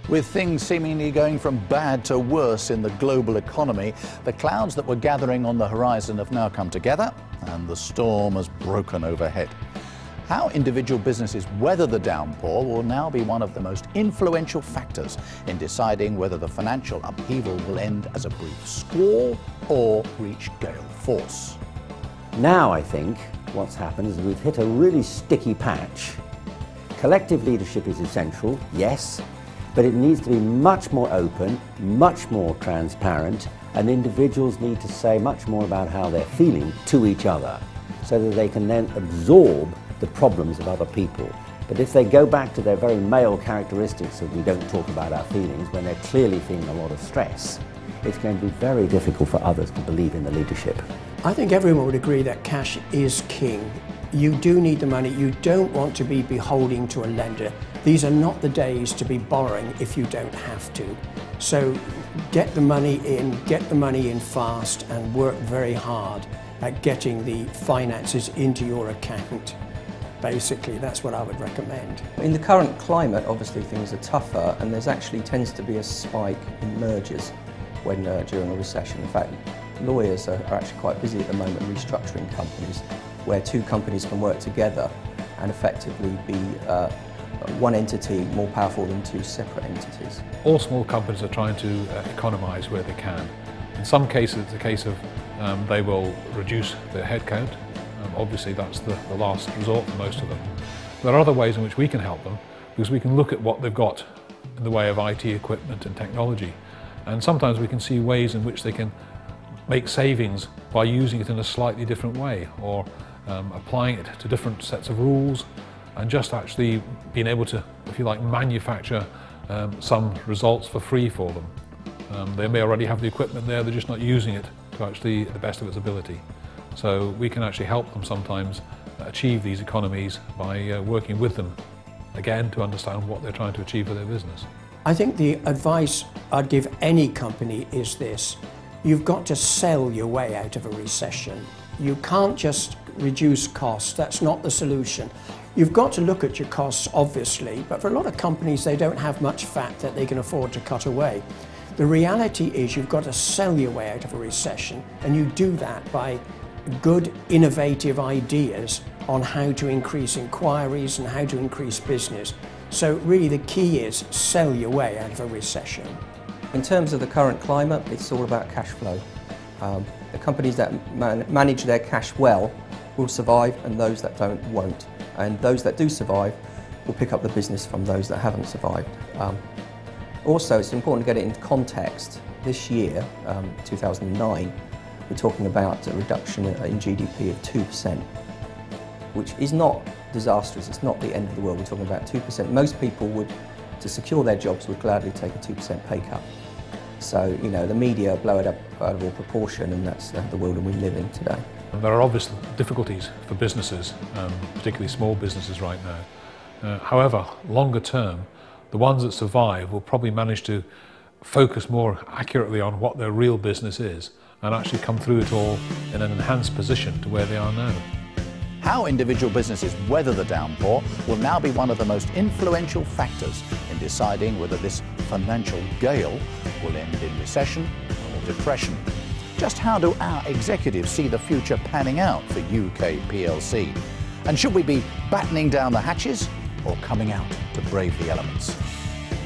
With things seemingly going from bad to worse in the global economy, the clouds that were gathering on the horizon have now come together and the storm has broken overhead. How individual businesses weather the downpour will now be one of the most influential factors in deciding whether the financial upheaval will end as a brief squall or reach gale force. Now I think what's happened is we've hit a really sticky patch. Collective leadership is essential, yes, but it needs to be much more open, much more transparent, and individuals need to say much more about how they're feeling to each other so that they can then absorb the problems of other people. But if they go back to their very male characteristics of we don't talk about our feelings when they're clearly feeling a lot of stress, it's going to be very difficult for others to believe in the leadership. I think everyone would agree that cash is king. You do need the money. You don't want to be beholden to a lender. These are not the days to be borrowing if you don't have to. So get the money in fast and work very hard at getting the finances into your account. Basically, that's what I would recommend. In the current climate, obviously things are tougher, and there's actually tends to be a spike in mergers when during a recession. In fact, lawyers are actually quite busy at the moment restructuring companies, where two companies can work together and effectively be one entity more powerful than two separate entities. All small companies are trying to economise where they can. In some cases it's a case of they will reduce their headcount. Obviously that's the last resort for most of them. There are other ways in which we can help them, because we can look at what they've got in the way of IT equipment and technology, and sometimes we can see ways in which they can make savings by using it in a slightly different way, or applying it to different sets of rules, and just actually being able to, if you like, manufacture some results for free for them. They may already have the equipment there, they're just not using it to actually the best of its ability. So we can actually help them sometimes achieve these economies by working with them, again, to understand what they're trying to achieve for their business. I think the advice I'd give any company is this: you've got to sell your way out of a recession. You can't just reduce costs, that's not the solution. You've got to look at your costs, obviously, but for a lot of companies they don't have much fat that they can afford to cut away. The reality is you've got to sell your way out of a recession, and you do that by good, innovative ideas on how to increase inquiries and how to increase business. So really the key is sell your way out of a recession. In terms of the current climate, it's all about cash flow. The companies that manage their cash well will survive, and those that don't won't. And those that do survive will pick up the business from those that haven't survived. Also, it's important to get it into context. This year, 2009, we're talking about a reduction in GDP of 2%, which is not disastrous. It's not the end of the world. We're talking about 2%. Most people would, to secure their jobs, would gladly take a 2% pay cut. So, you know, the media blow it up out of all proportion, and that's the world that we live in today. There are obvious difficulties for businesses, particularly small businesses right now. However, longer term, the ones that survive will probably manage to focus more accurately on what their real business is and actually come through it all in an enhanced position to where they are now. How individual businesses weather the downpour will now be one of the most influential factors in deciding whether this financial gale will end in recession or depression. Just how do our executives see the future panning out for UK PLC? And should we be battening down the hatches or coming out to brave the elements?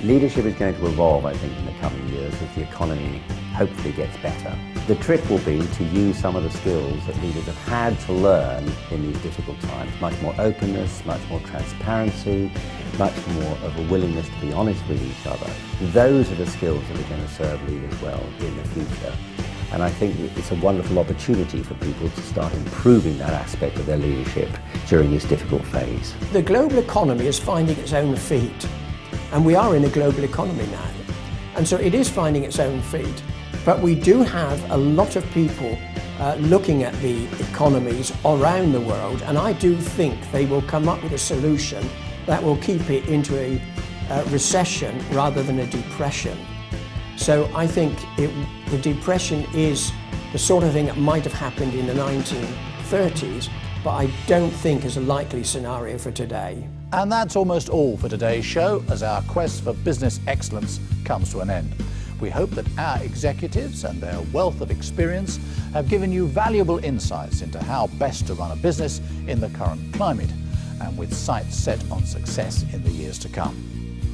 Leadership is going to evolve, I think, in the coming years as the economy hopefully gets better. The trick will be to use some of the skills that leaders have had to learn in these difficult times. Much more openness, much more transparency, much more of a willingness to be honest with each other. Those are the skills that are going to serve leaders well in the future. And I think it's a wonderful opportunity for people to start improving that aspect of their leadership during this difficult phase. The global economy is finding its own feet, and we are in a global economy now. And so it is finding its own feet. But we do have a lot of people looking at the economies around the world, and I do think they will come up with a solution that will keep it into a recession rather than a depression. So I think the depression is the sort of thing that might have happened in the 1930s, but I don't think is a likely scenario for today. And that's almost all for today's show as our quest for business excellence comes to an end. We hope that our executives and their wealth of experience have given you valuable insights into how best to run a business in the current climate and with sights set on success in the years to come.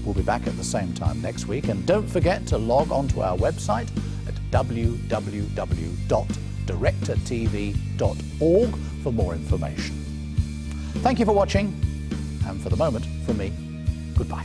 We'll be back at the same time next week, and don't forget to log onto our website at www.directortv.org for more information. Thank you for watching, and for the moment, from me, goodbye.